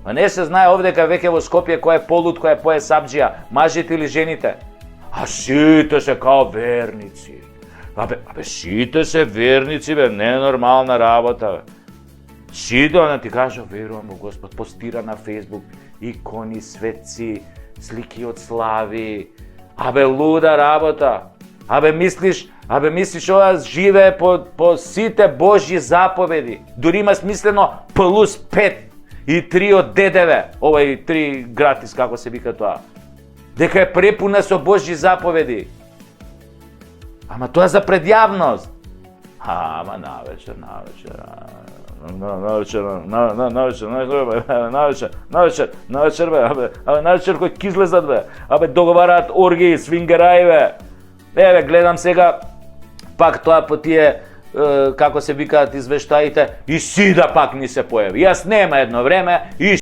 A ne se zna ovde kad veke во Skopje ko je polut, ko je poje sabđija, mažite ili ženite. A šite se kao vernici. Abe, šite se vernici, be, nenormalna rabota, be. Šite, ona ti kaže, verujem u Gospod, postira na Facebook, ikoni, sveci, sliki od slavi. Abe, luda rabota. Abe, misliš ova žive po site Božji zapovedi. Dори има смислено плюс 5 и 3 од ДДВ. Овај 3 гратис, како се вика тоа. Дека е препуна со Божји заповеди. Ама тоа за предјавност. Ама навечер, кој ќе излезат, бе. Абе, договараат оргии, свингераи, бе. Еве, гледам сега, пак тоа по тие, како се викаат извештаите, и Сида пак ни се појави. Јас нема едно време, и